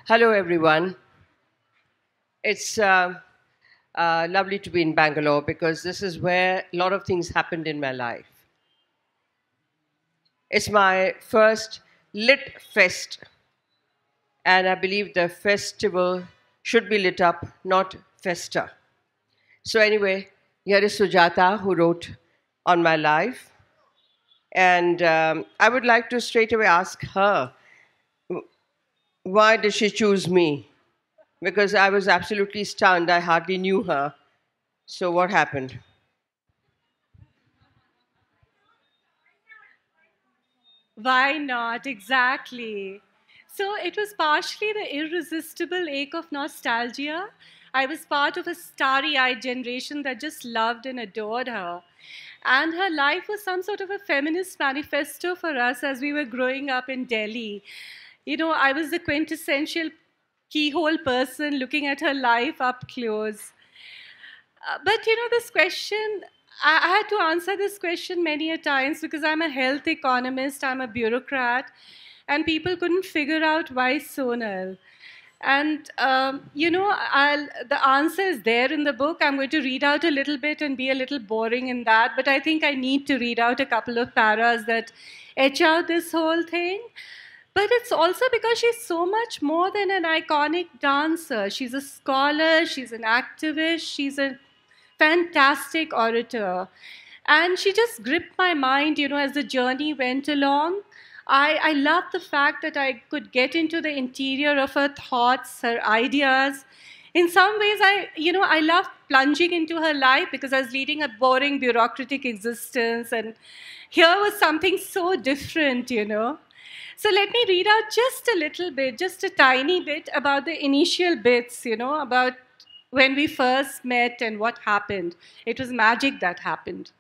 Hello, everyone. It's lovely to be in Bangalore because this is where a lot of things happened in my life. It's my first lit fest, and I believe the festival should be lit up, not festa. So, anyway, here is Sujata who wrote on my life, and I would like to straight away ask her why did she choose me? Because I was absolutely stunned. I hardly knew her. So, what happened? Why not? Exactly. So it was partially the irresistible ache of nostalgia. I was part of a starry eyed generation that just loved and adored her. And her life was some sort of a feminist manifesto for us as we were growing up in Delhi. I was the quintessential keyhole person looking at her life up close. But this question, I had to answer this question many a times because I'm a health economist, I'm a bureaucrat, and people couldn't figure out why Sonal. The answer is there in the book. I'm going to read out a little bit and be a little boring in that, but I think I need to read out a couple of paras that etch out this whole thing. But it's also because she's so much more than an iconic dancer. She's a scholar, she's an activist, she's a fantastic orator. And she just gripped my mind, as the journey went along. I love the fact that I could get into the interior of her thoughts, her ideas. In some ways, I love plunging into her life because I was leading a boring bureaucratic existence. And here was something so different. So let me read out just a little bit, just a tiny bit about the initial bits, about when we first met and what happened. It was magic that happened.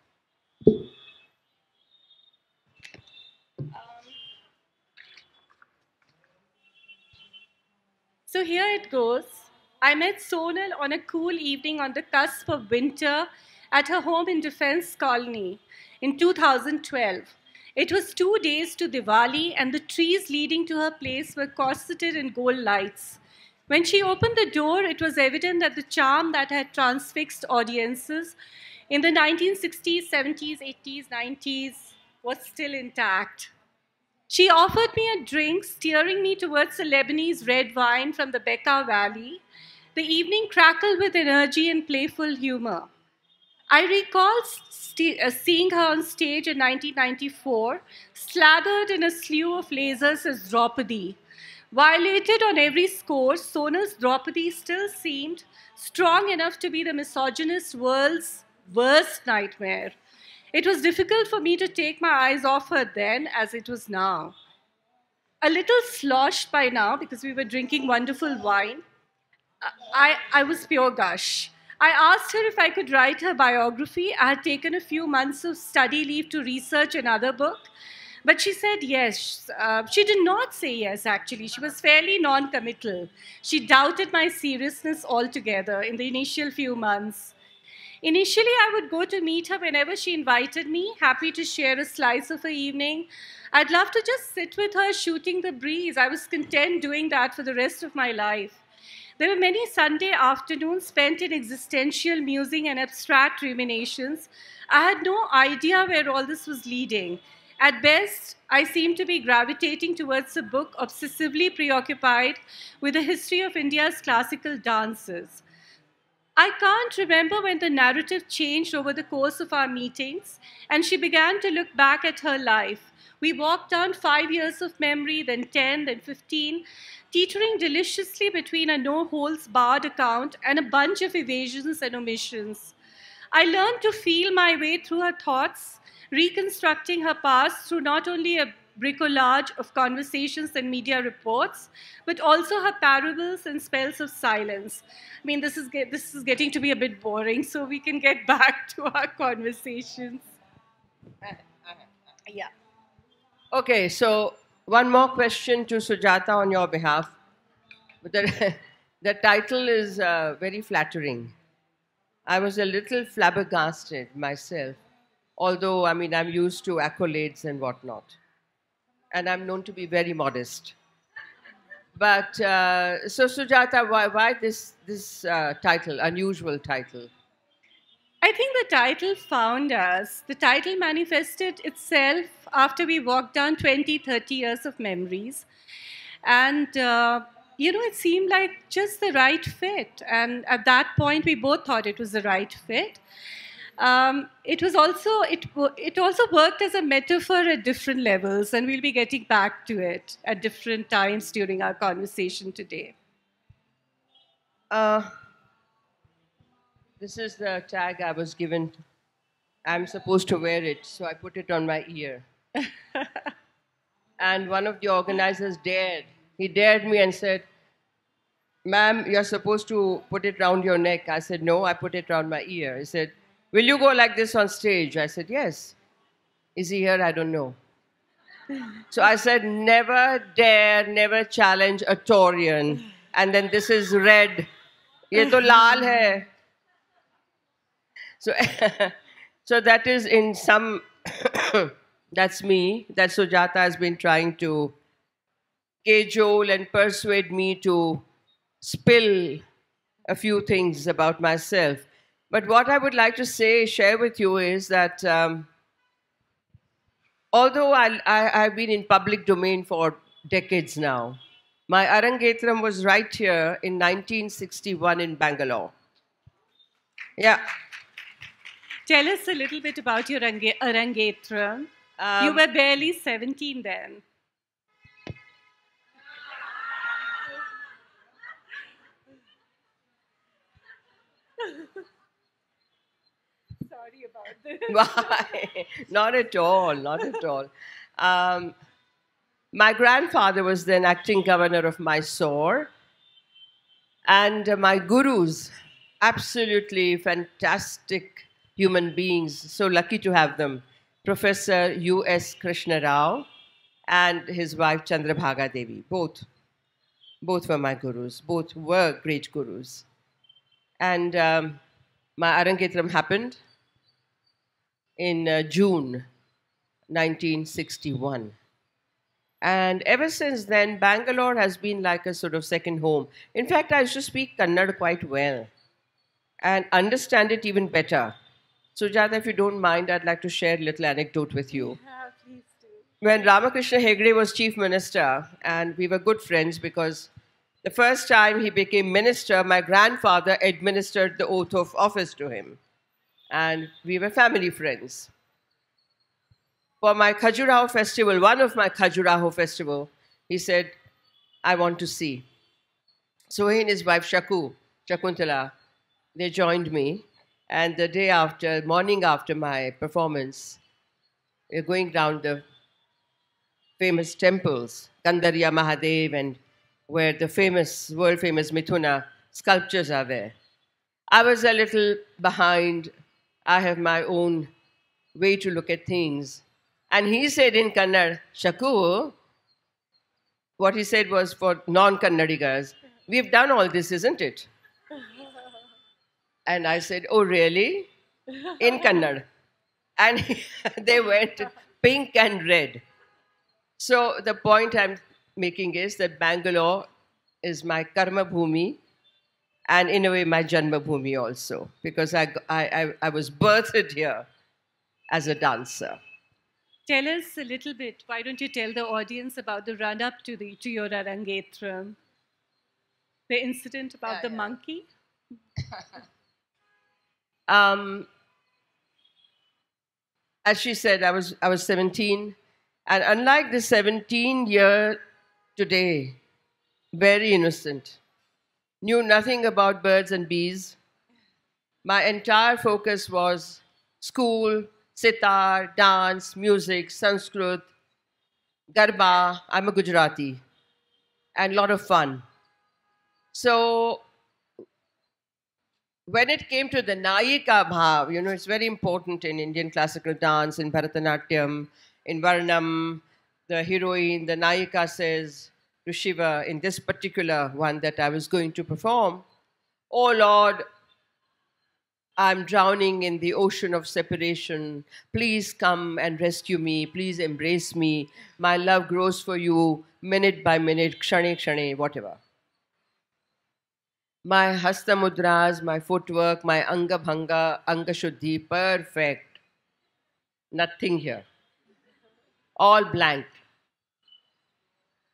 So here it goes. I met Sonal on a cool evening on the cusp of winter at her home in Defense Colony in 2012. It was 2 days to Diwali, and the trees leading to her place were corseted in gold lights. When she opened the door, it was evident that the charm that had transfixed audiences in the 1960s, 70s, 80s, 90s was still intact. She offered me a drink, steering me towards a Lebanese red wine from the Bekaa Valley. The evening crackled with energy and playful humor. I recall seeing her on stage in 1994, slathered in a slew of lasers as Draupadi. Violated on every score, Sonal's Draupadi still seemed strong enough to be the misogynist world's worst nightmare. It was difficult for me to take my eyes off her then as it was now. A little sloshed by now because we were drinking wonderful wine, I was pure gush. I asked her if I could write her biography. I had taken a few months of study leave to research another book, but she said yes. She did not say yes, actually. She was fairly non committal. She doubted my seriousness altogether in the initial few months. Initially, I would go to meet her whenever she invited me, happy to share a slice of her evening. I'd love to just sit with her shooting the breeze. I was content doing that for the rest of my life. There were many Sunday afternoons spent in existential musing and abstract ruminations. I had no idea where all this was leading. At best, I seemed to be gravitating towards a book obsessively preoccupied with the history of India's classical dances. I can't remember when the narrative changed over the course of our meetings, and she began to look back at her life. We walked down 5 years of memory, then 10, then 15, teetering deliciously between a no holds barred account and a bunch of evasions and omissions. I learned to feel my way through her thoughts, reconstructing her past through not only a bricolage of conversations and media reports, but also her parables and spells of silence. I mean, this is getting to be a bit boring, so we can get back to our conversations. Yeah. Okay, so one more question to Sujata on your behalf. The, the title is very flattering. I was a little flabbergasted myself, although, I mean, I'm used to accolades and whatnot. And I'm known to be very modest. But so Sujata, why this title, unusual title? I think the title found us. The title manifested itself after we walked down 20, 30 years of memories. And, it seemed like just the right fit. And at that point, we both thought it was the right fit. It also worked as a metaphor at different levels, and we'll be getting back to it at different times during our conversation today. Uh, this is the tag I was given. I'm supposed to wear it, so I put it on my ear. And one of the organizers dared. He dared me and said, "Ma'am, you're supposed to put it round your neck." I said, "No, I put it round my ear." He said, "Will you go like this on stage?" I said, "Yes." Is he here? I don't know. So I said, "Never dare, never challenge a Taurian." And then this is red. Ye to lal hai. So, so that is in some, that's me, that Sujata has been trying to cajole and persuade me to spill a few things about myself. But what I would like to share with you is that although I've been in public domain for decades now, my Arangetram was right here in 1961 in Bangalore. Yeah. Tell us a little bit about your Arangetram. You were barely 17 then. Sorry about this. Why? Not at all, not at all. Um, my grandfather was then acting governor of Mysore, and my gurus, absolutely fantastic human beings, so lucky to have them. Professor U.S. Krishna Rao and his wife Chandrabhaga Devi, both were my gurus, both were great gurus. And my Arangetram happened in June 1961. And ever since then, Bangalore has been like a sort of second home. In fact, I used to speak Kannada quite well and understand it even better. Sujata, if you don't mind, I'd like to share a little anecdote with you. Yeah, please do. When Ramakrishna Hegde was chief minister, and we were good friends because the first time he became minister, my grandfather administered the oath of office to him. And we were family friends. For my Khajuraho festival, one of my Khajuraho festival, he said, "I want to see." So he and his wife Shakuntala, they joined me. And the day after, morning after my performance, we're going down the famous temples, Kandarya Mahadev, and where the world famous Mithuna sculptures are there. I was a little behind. I have my own way to look at things. And he said in Kannada, "Shaku," what he said was for non-Kannadigas, "We've done all this, isn't it?" And I said, "Oh, really?" In Kannada. And they went pink and red. So the point I'm making is that Bangalore is my karma bhumi and in a way my janma bhumi also, because I was birthed here as a dancer. Tell us a little bit. Why don't you tell the audience about the run up to your Arangetram? The incident about the monkey? As she said, I was 17, and unlike the 17-year today, very innocent, knew nothing about birds and bees. My entire focus was school, sitar, dance, music, Sanskrit, Garba. I'm a Gujarati, and a lot of fun. So when it came to the Nayika Bhav, it's very important in Indian classical dance, in Bharatanatyam, in Varnam. The heroine, the Nayika says to Shiva in this particular one that I was going to perform, "Oh Lord, I'm drowning in the ocean of separation. Please come and rescue me. Please embrace me. My love grows for you minute by minute, kshane kshane, whatever. My hasta mudras, my footwork, my anga bhanga, anga shuddhi, perfect. Nothing here. All blank.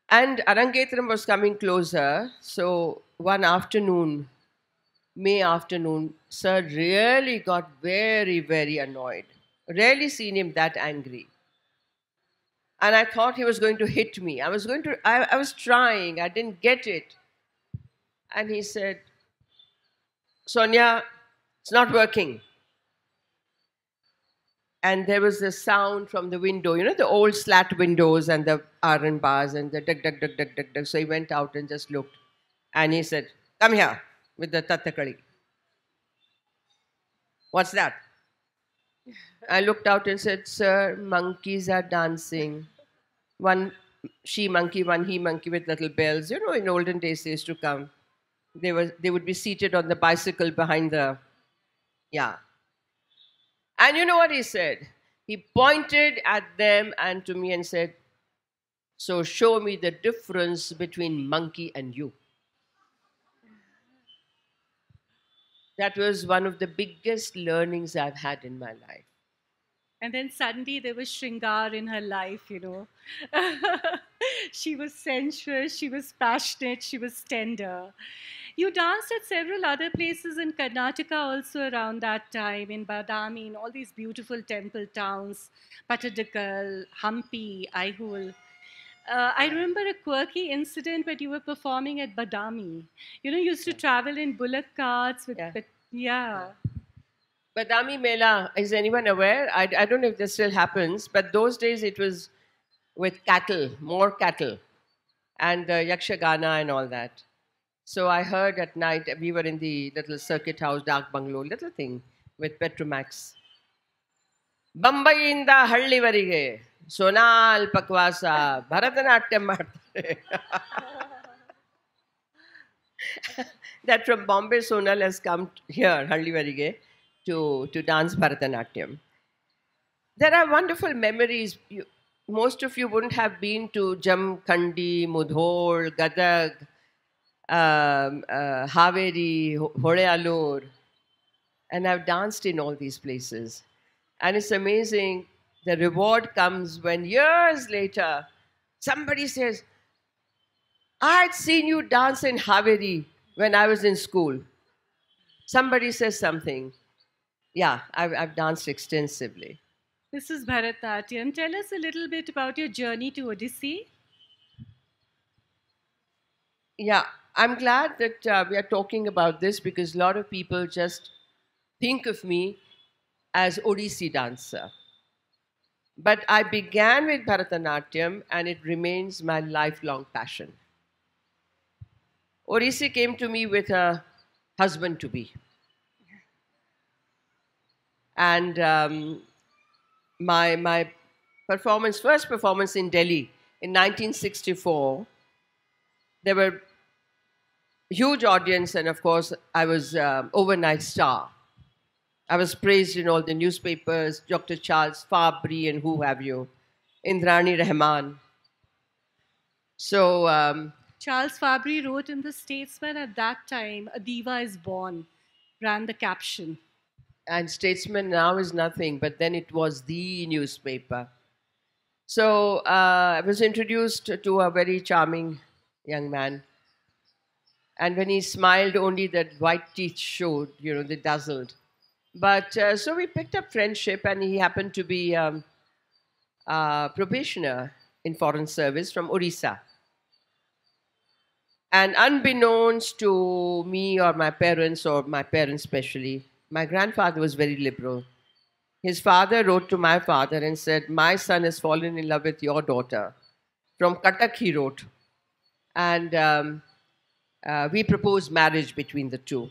And Arangetram was coming closer. So one afternoon, May afternoon, Sir really got very, very annoyed. Rarely seen him that angry. And I thought he was going to hit me. I was trying, I didn't get it. And he said, Sonia, it's not working. And there was a sound from the window, you know, the old slat windows and the iron bars and the dug, dug, dug, dug, dug, dug. So he went out and just looked. And he said, come here with the tattakali. What's that? I looked out and said, sir, monkeys are dancing. One she monkey, one he monkey with little bells. You know, in olden days they used to come. They would be seated on the bicycle behind the, yeah. And you know what he said? He pointed at them and to me and said, so show me the difference between monkey and you. That was one of the biggest learnings I've had in my life. And then suddenly there was Shringar in her life, She was sensuous, she was passionate, she was tender. You danced at several other places in Karnataka also around that time, in Badami, in all these beautiful temple towns, Patadakal, Hampi, Aihul. I remember a quirky incident when you were performing at Badami. You used to travel in bullock carts with, Yeah. yeah. Badami Mela, is anyone aware? I don't know if this still happens, but those days it was with cattle, more cattle, and Yakshagana and all that. So I heard at night, we were in the little circuit house, dark bungalow, little thing with Petromax. Bambayinda ಹಳ್ಳಿವರೆಗೆ Sonal ಪಕ್ವಾಸ Bharatanatyam ಮಾಡ್ತಾರೆ. That from Bombay, Sonal has come here, Hallivarige, to dance Bharatanatyam. There are wonderful memories. Most of you wouldn't have been to Jamkhandi, Mudhol, Gadag, Haveri, Horealur, and I've danced in all these places. And it's amazing. The reward comes when years later somebody says, I'd seen you dance in Haveri when I was in school. Somebody says something. Yeah, I've danced extensively. This is Bharatanatyam. Tell us a little bit about your journey to Odissi. Yeah, I'm glad that we are talking about this because a lot of people just think of me as Odissi dancer. But I began with Bharatanatyam and it remains my lifelong passion. Odissi came to me with a husband-to-be. And my first performance in Delhi in 1964, there were huge audience and of course I was overnight star. I was praised in all the newspapers, Dr. Charles Fabry and who have you, Indrani Rahman. So Charles Fabry wrote in the Statesman at that time, "A Diva is Born," ran the caption. And Statesman now is nothing, but then it was the newspaper. So I was introduced to a very charming young man. And when he smiled, only that white teeth showed, they dazzled. But so we picked up friendship, and he happened to be a probationer in Foreign Service from Orissa. And unbeknownst to me or my parents especially, my grandfather was very liberal. His father wrote to my father and said, my son has fallen in love with your daughter. From Cuttack he wrote. And we proposed marriage between the two.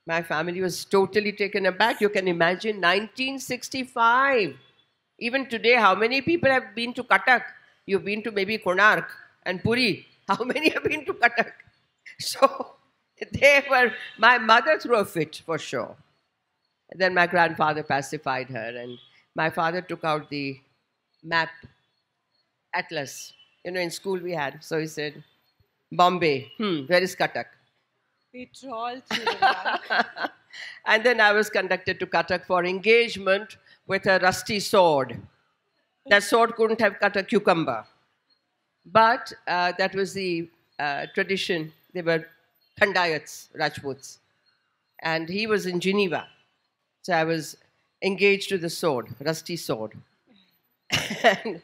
My family was totally taken aback. You can imagine, 1965. Even today, how many people have been to Cuttack? You've been to maybe Konark and Puri. How many have been to Cuttack? So They were, my mother threw a fit for sure. Then my grandfather pacified her, and my father took out the map atlas. In school we had. So he said, Bombay, where is Cuttack? They troll through the map. And then I was conducted to Cuttack for engagement with a rusty sword. That sword couldn't have cut a cucumber. But that was the tradition. They were Khandayats, Rajputs. And he was in Geneva. So I was engaged to the sword, rusty sword. And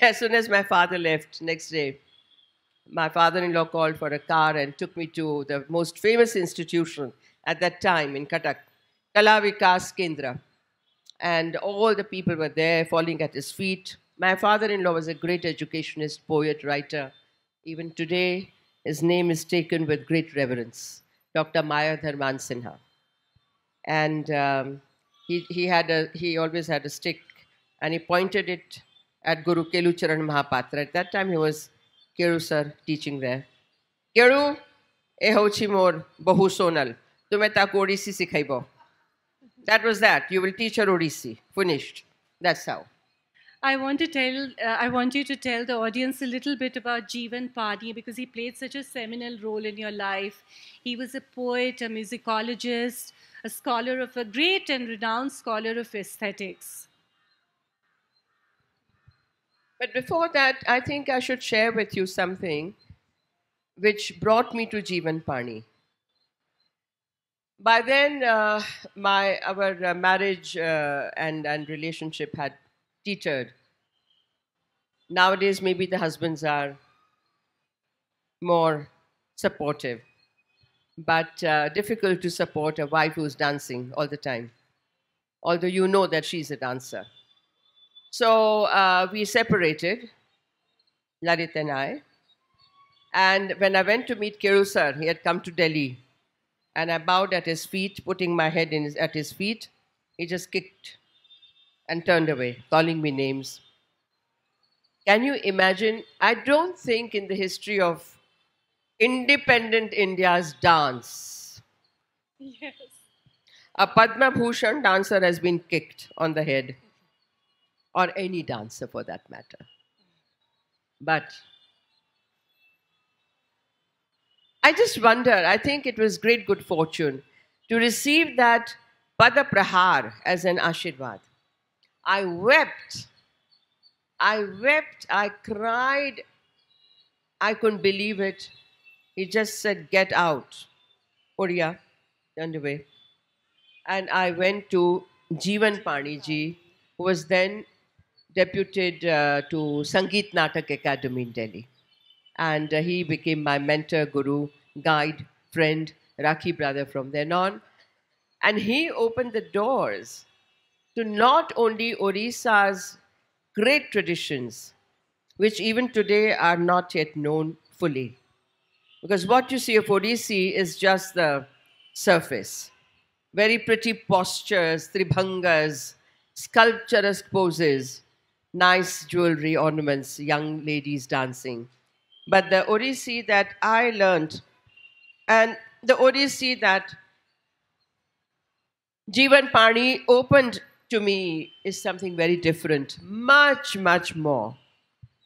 as soon as my father left next day, my father-in-law called for a car and took me to the most famous institution at that time in Cuttack, Kala Vikas Kendra. And all the people were there falling at his feet. My father-in-law was a great educationist, poet, writer. Even today, his name is taken with great reverence, Dr. Mayadhar Mansingh. And he always had a stick, and he pointed it at Guru Kelucharan Mahapatra. At that time, he was Keru sir teaching there. Keru, e hochi mor bahu sonal. Tume tak Odissi sikhaibo. That was that. You will teach her Odissi. Finished. That's how. I want you to tell the audience a little bit about Jeevan Pani because he played such a seminal role in your life. He was a poet, a musicologist, a great and renowned scholar of aesthetics. But before that, I think I should share with you something which brought me to Jeevan Pani. By then, our marriage and relationship had teetered. Nowadays, maybe the husbands are more supportive, but difficult to support a wife who's dancing all the time, although you know that she's a dancer. So we separated, Lalit and I. And when I went to meet Keru sir, he had come to Delhi. And I bowed at his feet, putting my head at his feet. He just kicked and turned away, calling me names. Can you imagine? I don't think in the history of independent India's dance, Yes. a Padma Bhushan dancer has been kicked on the head, or any dancer for that matter. But I just wonder, I think it was great good fortune to receive that Pada Prahar as an Ashirvad. I wept, I cried, I couldn't believe it. He just said, get out. Oriya, turned away. And I went to Jeevan Pani ji, who was then deputed to Sangeet Natak Academy in Delhi. And he became my mentor, guru, guide, friend, Rakhi brother from then on. And he opened the doors to not only Odisha's great traditions, which even today are not yet known fully. Because what you see of Odissi is just the surface. Very pretty postures, tribhangas, sculpturous poses, nice jewelry, ornaments, young ladies dancing. But the Odissi that I learned, and the Odissi that Jeevan Pani opened to me is something very different, much, much more.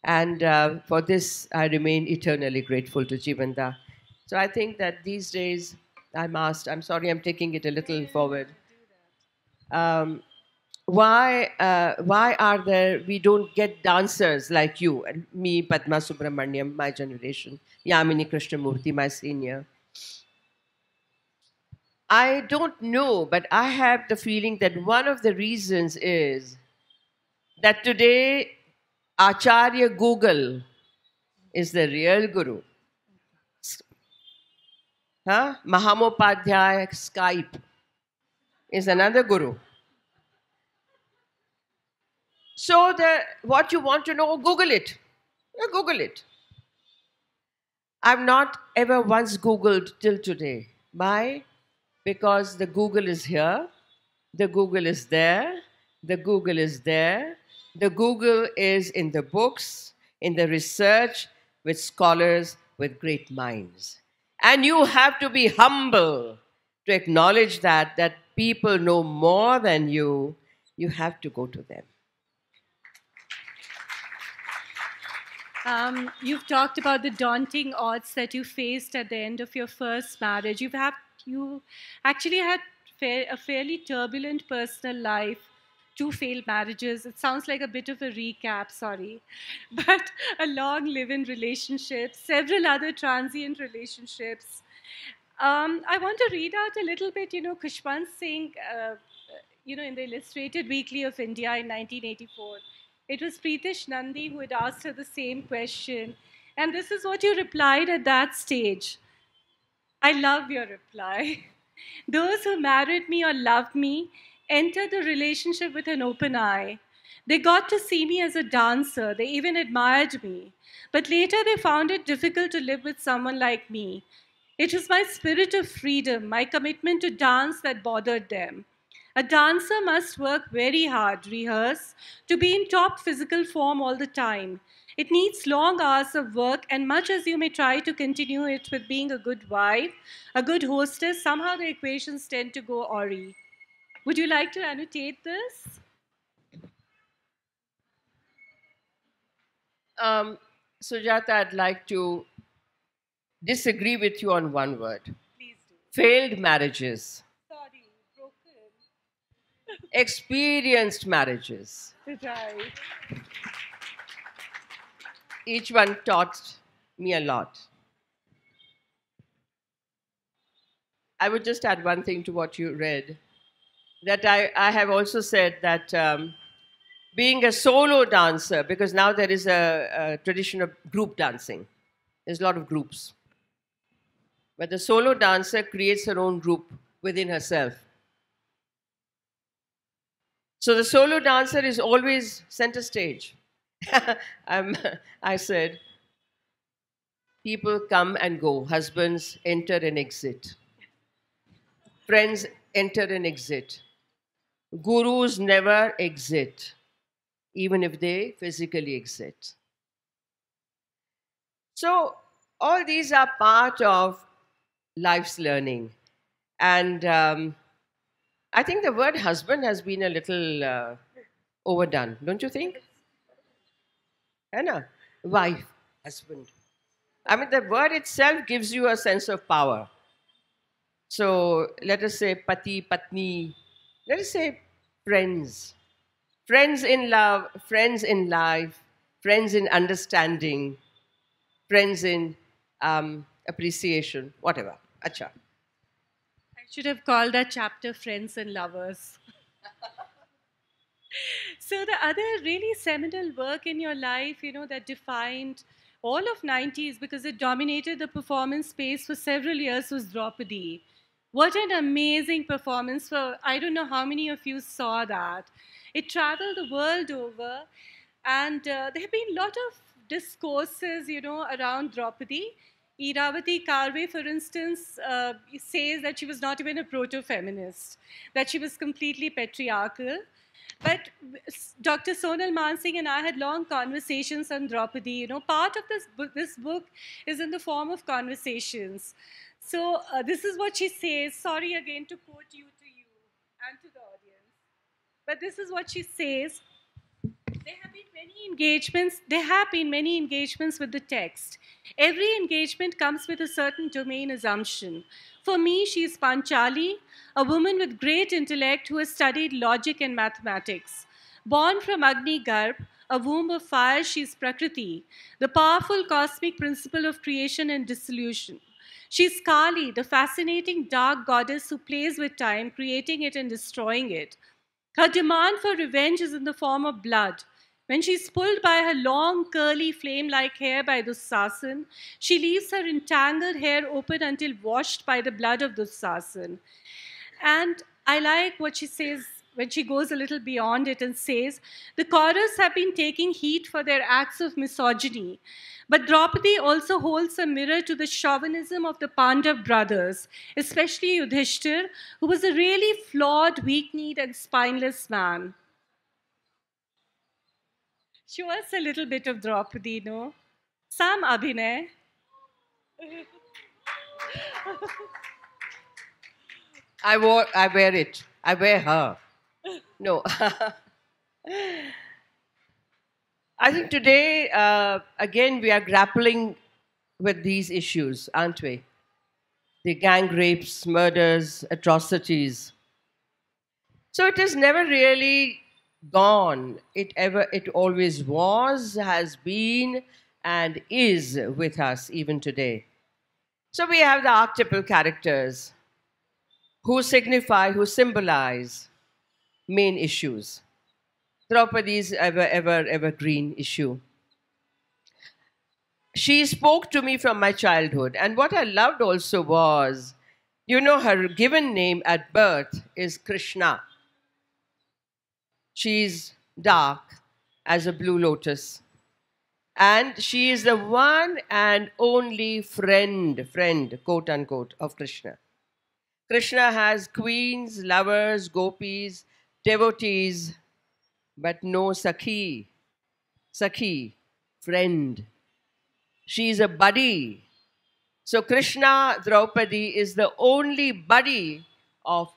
And for this, I remain eternally grateful to Jeevanda. So I think that these days, I'm sorry, I'm taking it a little forward. Why we don't get dancers like you and me, Padma Subramaniam, my generation, Yamini Krishnamurthy, my senior. I don't know, but I have the feeling that one of the reasons is that today Acharya Google is the real guru. Mahamopadhyaya Skype is another guru. So what you want to know, Google it. Google it. I've not ever once Googled till today. Why? Because the Google is here, the Google is there, the Google is there, the Google is in the books, in the research, with scholars with great minds. And you have to be humble to acknowledge that people know more than you. You have to go to them. You've talked about the daunting odds that you faced at the end of your first marriage. You actually had a fairly turbulent personal life, two failed marriages. It sounds like a bit of a recap, sorry, but a long live-in relationship, several other transient relationships. I want to read out a little bit. Khushwant Singh, in the Illustrated Weekly of India in 1984. It was Preetish Nandi who had asked her the same question. And this is what you replied at that stage. I love your reply. Those who married me or loved me entered the relationship with an open eye. They got to see me as a dancer. They even admired me. But later they found it difficult to live with someone like me. It was my spirit of freedom, my commitment to dance that bothered them. A dancer must work very hard, rehearse, to be in top physical form all the time. It needs long hours of work, and much as you may try to continue it with being a good wife, a good hostess, somehow the equations tend to go awry. Would you like to annotate this? Um, Sujata, I'd like to disagree with you on one word: Please do. failed marriages, Sorry, broken. experienced marriages. Right. Each one taught me a lot. I would just add one thing to what you read, that I have also said that being a solo dancer, because now there is a tradition of group dancing, there's a lot of groups. But the solo dancer creates her own group within herself. So the solo dancer is always center stage. I'm, I said, people come and go, husbands enter and exit, friends enter and exit. Gurus never exit, even if they physically exit. So, all these are part of life's learning. And I think the word husband has been a little overdone, don't you think? Anna, wife, husband. I mean, the word itself gives you a sense of power. So let us say pati, patni. Let us say friends. Friends in love, friends in life, friends in understanding, friends in appreciation, whatever. Acha. I should have called that chapter Friends and Lovers. So the other really seminal work in your life, that defined all of 90s because it dominated the performance space for several years was Draupadi. What an amazing performance for, I don't know how many of you saw that. It traveled the world over and there have been a lot of discourses, around Draupadi. Iravati Karve, for instance, says that she was not even a proto-feminist, that she was completely patriarchal. But Dr. Sonal Mansingh and I had long conversations on Draupadi. Part of this book is in the form of conversations. So this is what she says. Sorry again to quote you to you and to the audience. But this is what she says. There have been many engagements with the text. Every engagement comes with a certain domain assumption. For me, she is Panchali, a woman with great intellect who has studied logic and mathematics. Born from Agni Garb, a womb of fire, she is Prakriti, the powerful cosmic principle of creation and dissolution. She is Kali, the fascinating dark goddess who plays with time, creating it and destroying it. Her demand for revenge is in the form of blood. When she's pulled by her long, curly, flame like hair by Dussassin, she leaves her entangled hair open until washed by the blood of Dussassin. And I like what she says when she goes a little beyond it and says, the Kauravas have been taking heat for their acts of misogyny. But Draupadi also holds a mirror to the chauvinism of the Pandav brothers, especially Yudhishthir, who was a really flawed, weak-kneed, and spineless man. Show us a little bit of Draupadi, no? Some Abhinay. I wear it. I wear her. No. I think today, again, we are grappling with these issues, aren't we? The gang rapes, murders, atrocities. So it has never really gone. It always was, has been, and is with us even today. So we have the archetypal characters who signify, who symbolize main issues. Draupadi's evergreen issue. She spoke to me from my childhood, and what I loved also was, her given name at birth is Krishna. She's dark as a blue lotus. And she is the one and only friend, quote unquote, of Krishna. Krishna has queens, lovers, gopis, devotees, but no Sakhi. Sakhi, friend. She is a buddy. So Krishna, Draupadi, is the only buddy of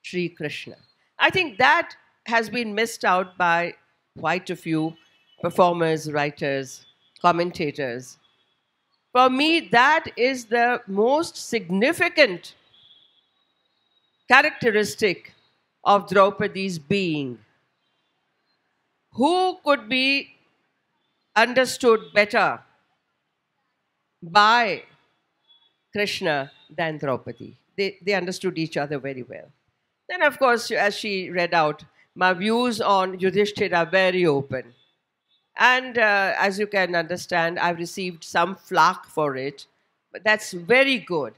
Sri Krishna. I think that has been missed out by quite a few performers, writers, commentators. For me, that is the most significant characteristic of Draupadi's being. Who could be understood better by Krishna than Draupadi? They understood each other very well. Then, of course, as she read out, my views on Yudhishthira are very open. And as you can understand, I've received some flack for it, but that's very good.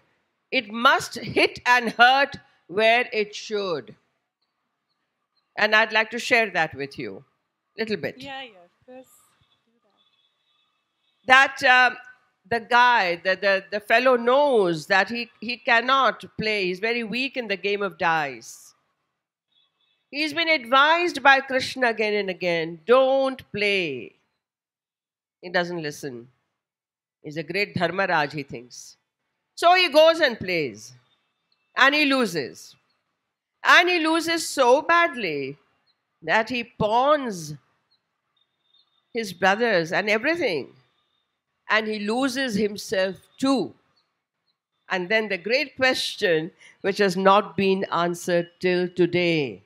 It must hit and hurt where it should. And I'd like to share that with you a little bit. Yeah, of course. That the guy, the fellow knows that he cannot play. He's very weak in the game of dice. He's been advised by Krishna again and again, don't play. He doesn't listen. He's a great Dharmaraj, he thinks. So he goes and plays. And he loses. And he loses so badly that he pawns his brothers and everything. And he loses himself too. And then the great question, which has not been answered till today.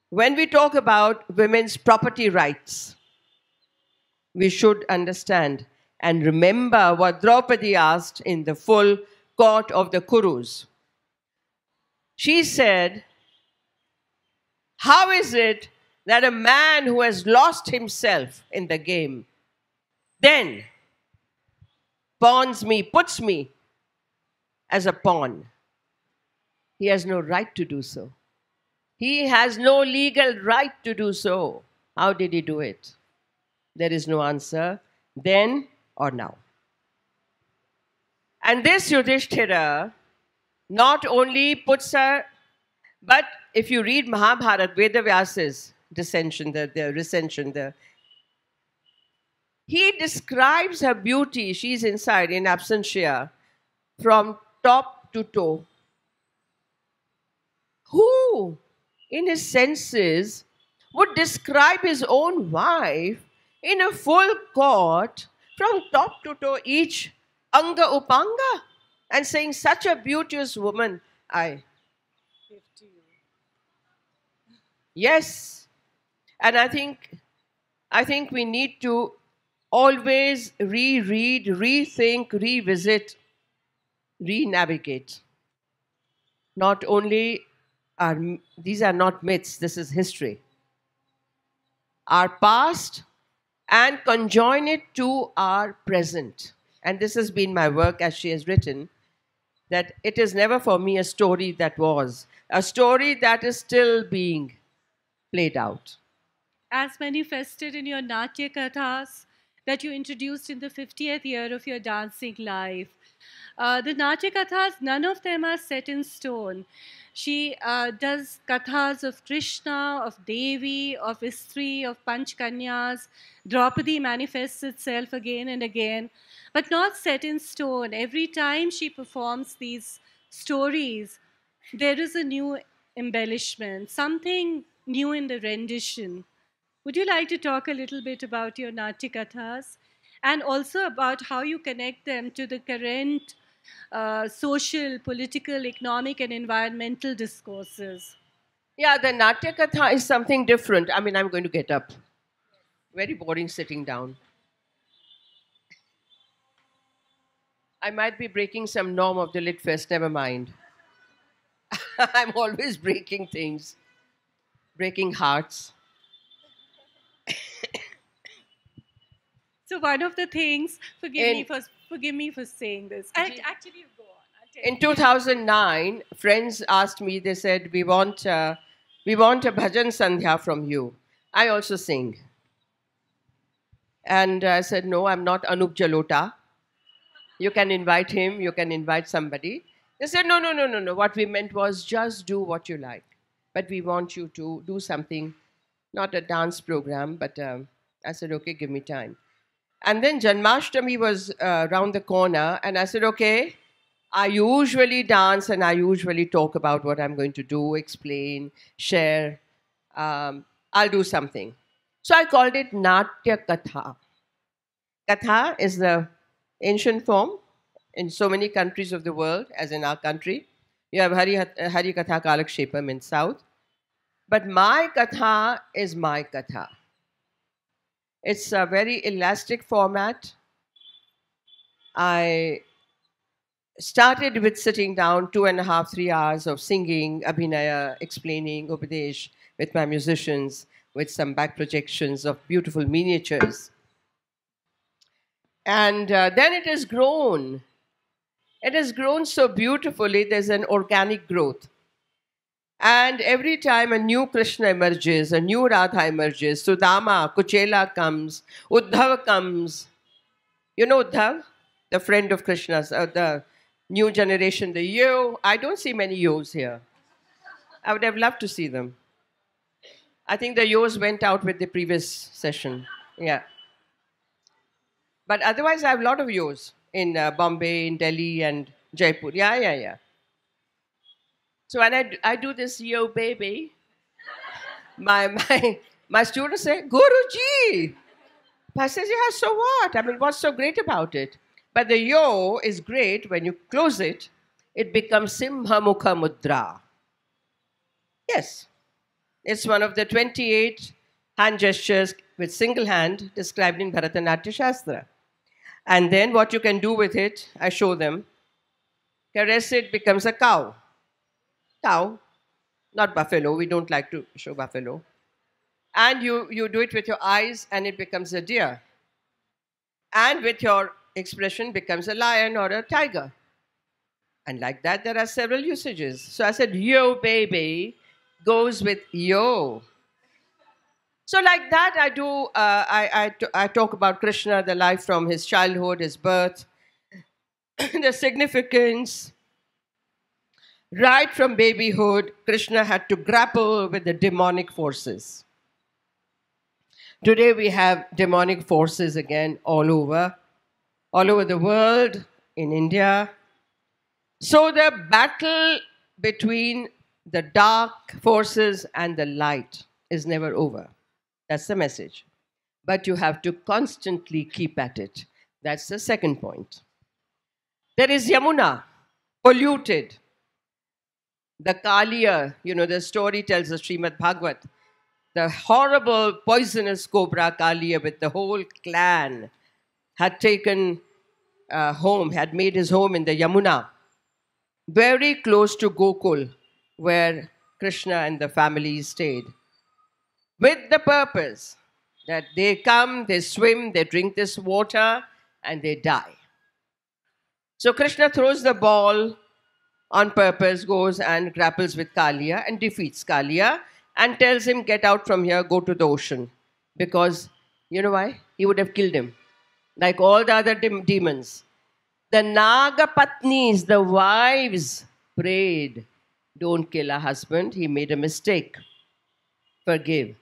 When we talk about women's property rights, we should understand and remember what Draupadi asked in the full court of the Kurus. She said, how is it that a man who has lost himself in the game then pawns me, puts me as a pawn? He has no right to do so. He has no legal right to do so. How did he do it? There is no answer, then or now. And this Yudhishthira not only puts her, but if you read Mahabharata, Vedavyasa's recension, he describes her beauty, she's inside in absentia, from top to toe. Who, in his senses, would describe his own wife in a full court from top to toe, each anga upanga, and saying, such a beauteous woman, I Give to you. Yes. And I think we need to always reread, rethink, revisit, re-navigate. Not only these are not myths, this is history. Our past and conjoin it to our present. And this has been my work, as she has written, that it is never for me a story that was, a story that is still being played out. As manifested in your Natya Kathas that you introduced in the 50th year of your dancing life, The Natya Kathas, none of them are set in stone. She does kathas of Krishna, of Devi, of Istri, of Panchkanyas. Draupadi manifests itself again and again, but not set in stone. Every time she performs these stories, there is a new embellishment, something new in the rendition. Would you like to talk a little bit about your Natya Kathas and also about how you connect them to the current social, political, economic, and environmental discourses? Yeah, the Natya Katha is something different. I mean, I'm going to get up. Very boring sitting down. I might be breaking some norm of the Lit Fest, never mind. I'm always breaking things, breaking hearts. So one of the things, In, forgive me for saying this. Actually, you go on. I'll tell in you. 2009, friends asked me, they said, we want a bhajan sandhya from you. I also sing. And I said, no, I'm not Anup Jalota. You can invite him, you can invite somebody. They said, no, no, no, no, no. What we meant was just do what you like. But we want you to do something, not a dance program, but I said, okay, give me time. And then Janmashtami was around the corner, and I said, okay, I usually dance and I usually talk about what I'm going to do, explain, share. I'll do something. So I called it Natya Katha. Katha is the ancient form in so many countries of the world, as in our country. You have Hari Katha Kalakshepam in South. But my Katha is my Katha. It's a very elastic format. I started with sitting down 2.5, 3 hours of singing, abhinaya, explaining, upadesh with my musicians, with some back projections of beautiful miniatures. And then it has grown. It has grown so beautifully, there's an organic growth. And every time a new Krishna emerges, a new Radha emerges, Sudama, Kuchela comes, Uddhav comes. You know Uddhav, the friend of Krishna's, the new generation, the yo. I don't see many yos here. I would have loved to see them. I think the yos went out with the previous session. Yeah. But otherwise, I have a lot of yos in Bombay, in Delhi, and Jaipur. Yeah, yeah, yeah. So when I do this yo baby, my students say, Guruji. I says, yeah, so what? I mean, what's so great about it? But the yo is great when you close it, it becomes Simha Mukha Mudra. Yes. It's one of the 28 hand gestures with single hand described in Bharatanatyam Shastra. And then what you can do with it, I show them. Caress it becomes a cow. Cow, not buffalo. We don't like to show buffalo. And you do it with your eyes and it becomes a deer. And with your expression becomes a lion or a tiger. And like that, there are several usages. So I said, yo, baby, goes with yo. So like that, I do. I talk about Krishna, the life from his childhood, his birth, the significance. Right from babyhood, Krishna had to grapple with the demonic forces. Today we have demonic forces again all over the world, in India. So the battle between the dark forces and the light is never over. That's the message. But you have to constantly keep at it. That's the second point. There is Yamuna, polluted. The Kaliya, the story tells the Srimad Bhagavat, the horrible poisonous cobra Kaliya with the whole clan had taken home, had made his home in the Yamuna, very close to Gokul, where Krishna and the family stayed, with the purpose that they come, they swim, they drink this water, and they die. So Krishna throws the ball on purpose, goes and grapples with Kaliya and defeats Kaliya and tells him, get out from here, go to the ocean. Because, you know why? He would have killed him, like all the other demons. The Nagapatnis, the wives, prayed, don't kill a husband. He made a mistake. Forgive.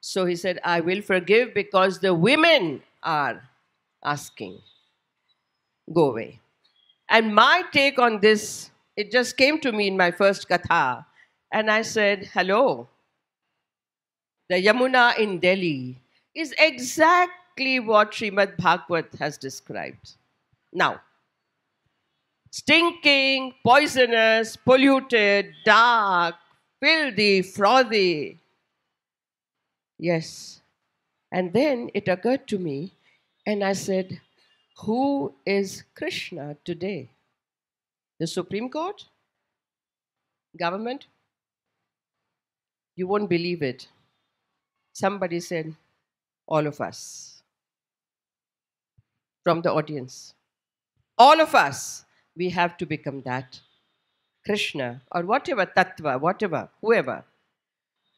So he said, I will forgive because the women are asking. Go away. And my take on this, it just came to me in my first katha. And I said, hello, the Yamuna in Delhi is exactly what Srimad Bhagavad has described. Now, stinking, poisonous, polluted, dark, filthy, frothy. Yes. And then it occurred to me, and I said, who is Krishna today? The Supreme Court? Government? You won't believe it. Somebody said, all of us from the audience. All of us, we have to become that. Krishna or whatever, Tattva, whatever, whoever,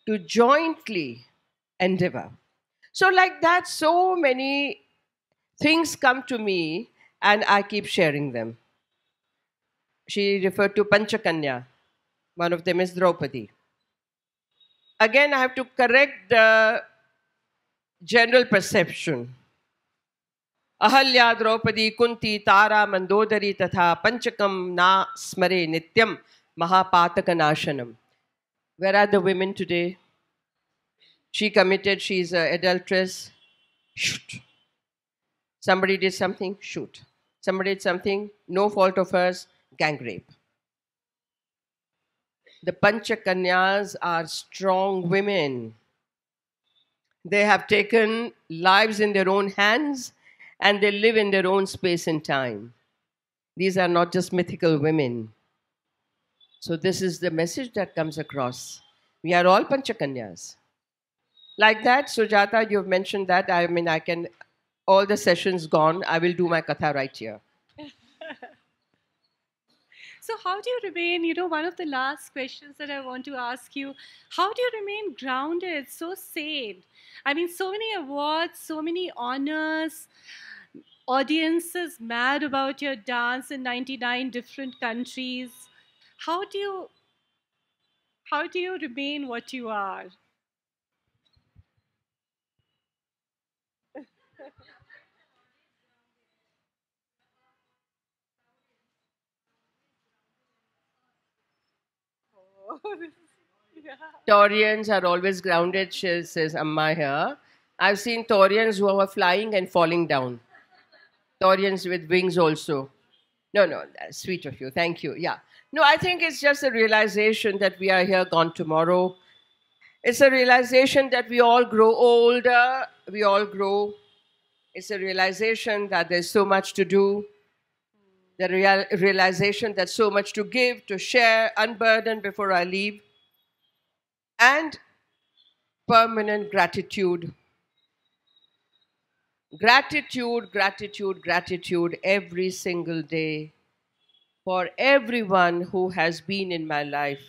to jointly endeavor. So, like that, so many things come to me and I keep sharing them. She referred to Panchakanya. One of them is Draupadi. Again, I have to correct the general perception. Ahalya, Draupadi, Kunti, Tara, Mandodari, Tatha, Panchakam, Na, Smare, Nityam, Mahapataka Nashanam. Where are the women today? She committed, she's an adulteress. Shoot. Somebody did something, shoot. Somebody did something, no fault of hers, gang rape. The Panchakanyas are strong women. They have taken lives in their own hands and they live in their own space and time. These are not just mythical women. So, this is the message that comes across. We are all Panchakanyas. Like that, Sujata, you've mentioned that. I mean, I can, all the sessions gone, I will do my katha right here. So, how do you remain? One of the last questions that I want to ask you, how do you remain grounded, so sane? I mean, so many awards, so many honors, audiences mad about your dance in 99 different countries. How do you remain what you are? Yeah. Taurians are always grounded, she says Amma here. I've seen Taurians who are flying and falling down. Taurians with wings also. No, no, that's sweet of you. Thank you. Yeah. No, I think it's just a realization that we are here, gone tomorrow. It's a realization that we all grow older, we all grow. It's a realization that there's so much to do, the realization that so much to give, to share, unburden before I leave, and permanent gratitude. Gratitude, gratitude, gratitude every single day for everyone who has been in my life,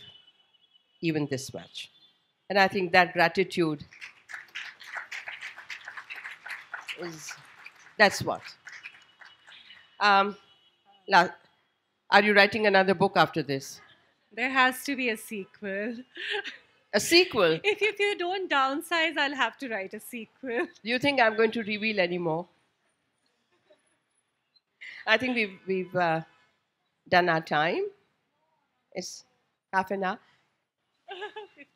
even this much. And I think that gratitude is, that's what. Um, la- are you writing another book after this? There has to be a sequel. A sequel? If you don't downsize, I'll have to write a sequel. Do you think I'm going to reveal any more? I think we've done our time. It's half an hour.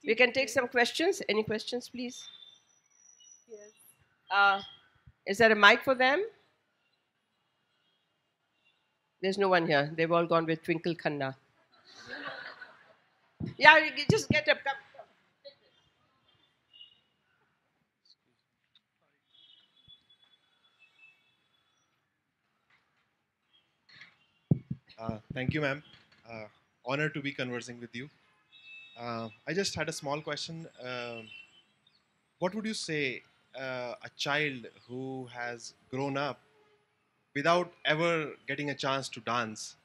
We can take some questions. Any questions, please? Yes. Uh, is there a mic for them? There's no one here. They've all gone with Twinkle Khanna. Yeah, you just get up. Come. Thank you, ma'am. Honored to be conversing with you. I just had a small question. What would you say a child who has grown up without ever getting a chance to dance?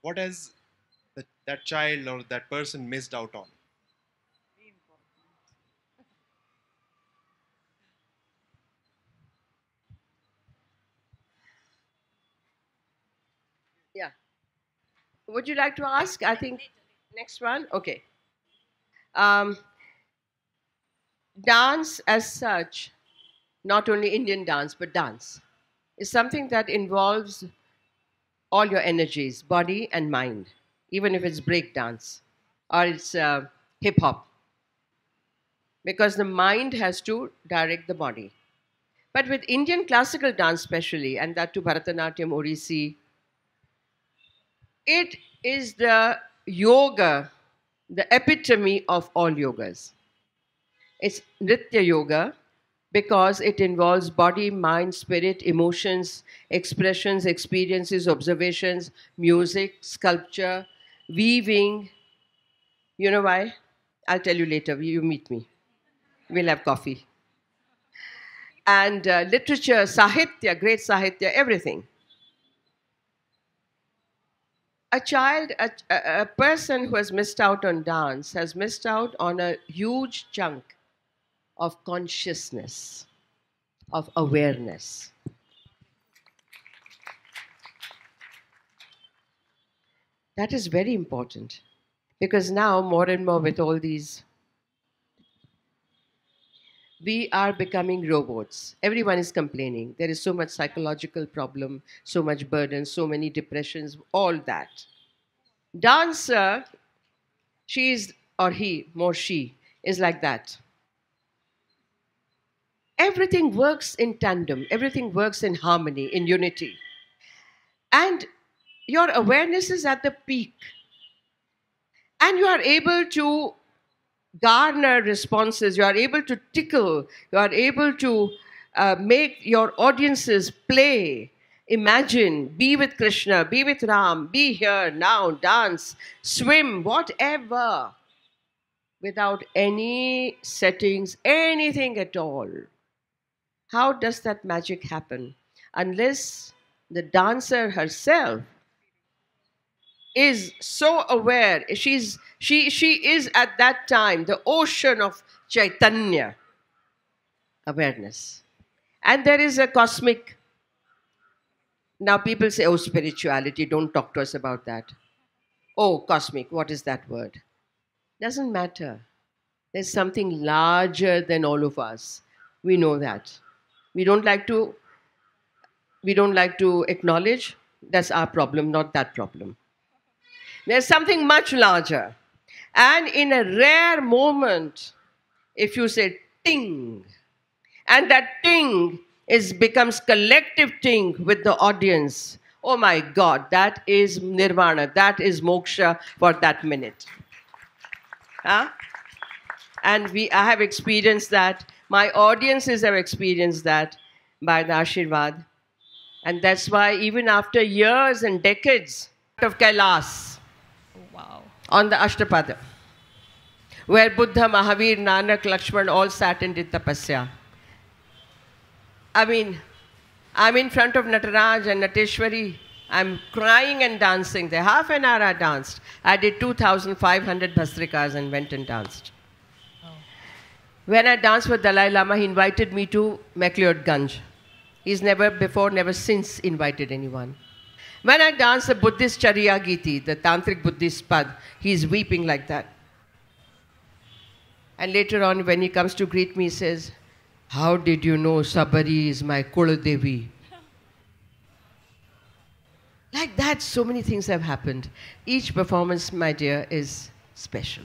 What has that child or that person missed out on? Would you like to ask? I think next one. Okay. Um, Dance as such, not only Indian dance, but dance, is something that involves all your energies, body and mind, even if it's break dance or it's hip hop, because the mind has to direct the body. But with Indian classical dance, especially, and that to Bharatanatyam, Odissi, it is the yoga, the epitome of all yogas. It's Nritya Yoga because it involves body, mind, spirit, emotions, expressions, experiences, observations, music, sculpture, weaving. You know why? I'll tell you later. You meet me. We'll have coffee. And literature, sahitya, great sahitya, everything. A person who has missed out on dance has missed out on a huge chunk of consciousness, of awareness. That is very important because now, more and more, with all these, we are becoming robots. Everyone is complaining. There is so much psychological problem, so much burden, so many depressions, all that. Dancer, she is, or he, more she, is like that. Everything works in tandem, everything works in harmony, in unity. And your awareness is at the peak. And you are able to garner responses, you are able to tickle, you are able to make your audiences play, imagine, be with Krishna, be with Ram, be here, now, dance, swim, whatever, without any settings, anything at all. How does that magic happen? Unless the dancer herself is so aware, she is at that time the ocean of Chaitanya awareness. And there is a cosmic, now people say, oh, spirituality, don't talk to us about that. Oh, cosmic, what is that word? Doesn't matter. There's something larger than all of us. We know that. We don't like to acknowledge. That's our problem, not that problem. There's something much larger. And in a rare moment, if you say ting, and that ting becomes collective ting with the audience, oh my God, that is nirvana, that is moksha for that minute. Huh? And I have experienced that. My audiences have experienced that by the Ashirvad. And that's why even after years and decades of Kailas, Wow. on the Ashtapada, where Buddha, Mahavir, Nanak, Lakshman all sat and did tapasya. I mean, I'm in front of Nataraj and Nateshwari. I'm crying and dancing there. Half an hour I danced. I did 2,500 bhastrikas and went and danced. When I danced with Dalai Lama, he invited me to McLeodganj. He's never before, never since invited anyone. When I dance the Buddhist Charya Giti, the Tantric Buddhist pad, he's weeping like that. And later on, when he comes to greet me, he says, how did you know Sabari is my Kuladevi? Like that, so many things have happened. Each performance, my dear, is special.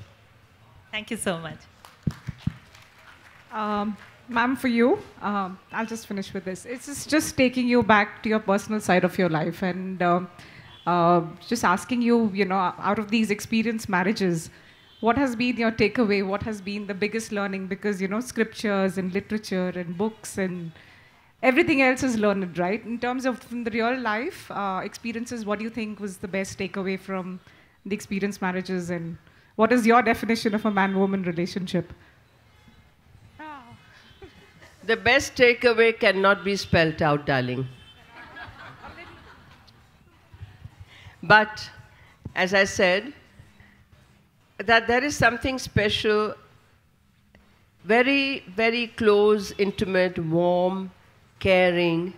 Thank you so much. Ma'am, for you, I'll just finish with this. It's just taking you back to your personal side of your life and just asking you, out of these experienced marriages, what has been your takeaway? What has been the biggest learning? Because, scriptures and literature and books and everything else is learned, right? In terms of from the real life experiences, what do you think was the best takeaway from the experienced marriages? And what is your definition of a man-woman relationship? The best takeaway cannot be spelt out, darling. But, as I said, that there is something special, very, very close, intimate, warm, caring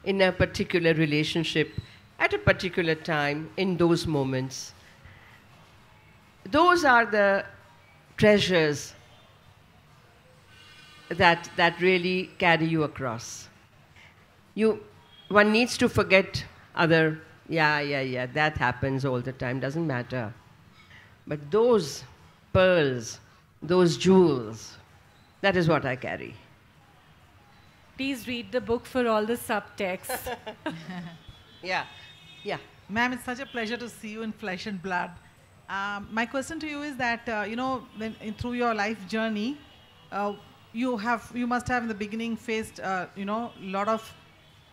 in a particular relationship at a particular time, in those moments. Those are the treasures that really carry you across. One needs to forget other, yeah, that happens all the time, doesn't matter. But those pearls, those jewels, that is what I carry. Please read the book for all the subtext. Yeah, yeah. Ma'am, it's such a pleasure to see you in flesh and blood. My question to you is that, through your life journey, you must have in the beginning faced, a lot of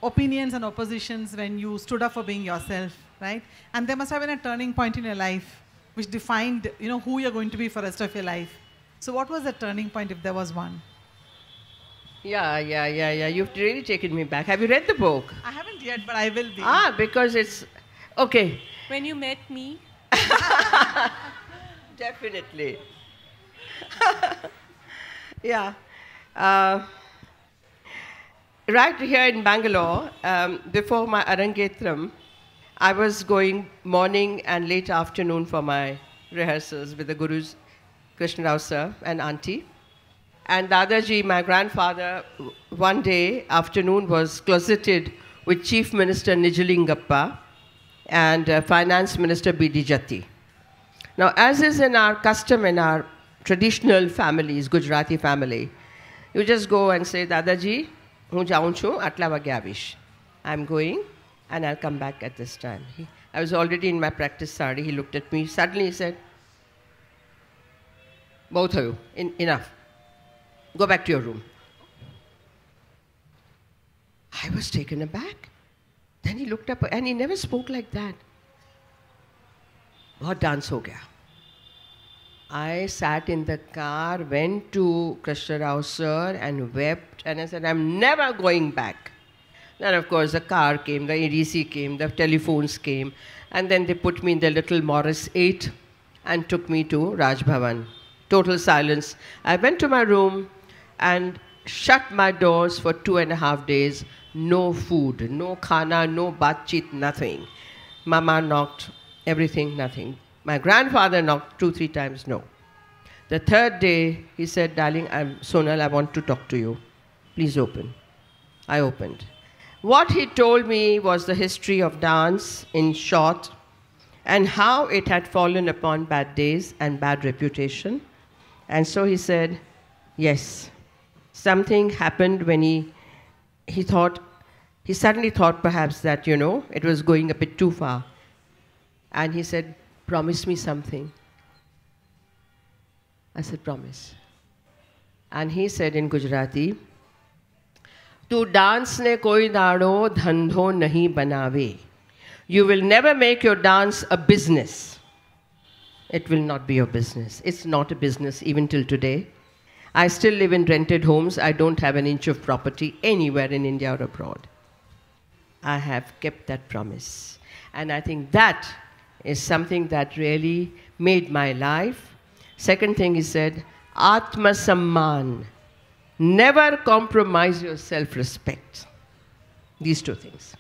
opinions and oppositions when you stood up for being yourself, right? And there must have been a turning point in your life which defined, who you're going to be for the rest of your life. So what was the turning point, if there was one? Yeah. You've really taken me back. Have you read the book? I haven't yet, but I will be. Because it's... Okay. When you met me. Definitely. Yeah. Right here in Bangalore, before my Arangetram, I was going morning and late afternoon for my rehearsals with the Gurus, Krishna Rao sir and auntie. And Dadaji, my grandfather, one day afternoon was closeted with Chief Minister Nijalingappa and Finance Minister B.D. Jatti. Now, as is in our custom in our traditional families, Gujarati family, you just go and say, Dadaji, હું જાઉં છું આટલા વાગે આવીશ. I'm going and I'll come back at this time. I was already in my practice sari. He looked at me. Suddenly he said, બહુ થયું, enough. Go back to your room. I was taken aback. Then he looked up and he never spoke like that. बहुत dance हो गया. I sat in the car, went to Krishna Rao sir and wept, and I said, I'm never going back. Then of course the car came, the EDC came, the telephones came, and then they put me in the little Morris 8 and took me to Raj Bhavan. Total silence. I went to my room and shut my doors for 2.5 days. No food, no khana, no batchit, nothing. Mama knocked, everything, nothing. My grandfather knocked 2-3 times, no. The third day, he said, darling, Sonal, I want to talk to you. Please open. I opened. What he told me was the history of dance in short and how it had fallen upon bad days and bad reputation. And so he said, yes, something happened when he suddenly thought perhaps that, it was going a bit too far. And he said, promise me something. I said, promise. And he said in Gujarati, Tu dance ne koi dado dhandho nahi banave. You will never make your dance a business. It will not be your business. It's not a business even till today. I still live in rented homes. I don't have an inch of property anywhere in India or abroad. I have kept that promise. And I think that is something that really made my life. Second thing he said, Atma Samman. Never compromise your self-respect. These two things.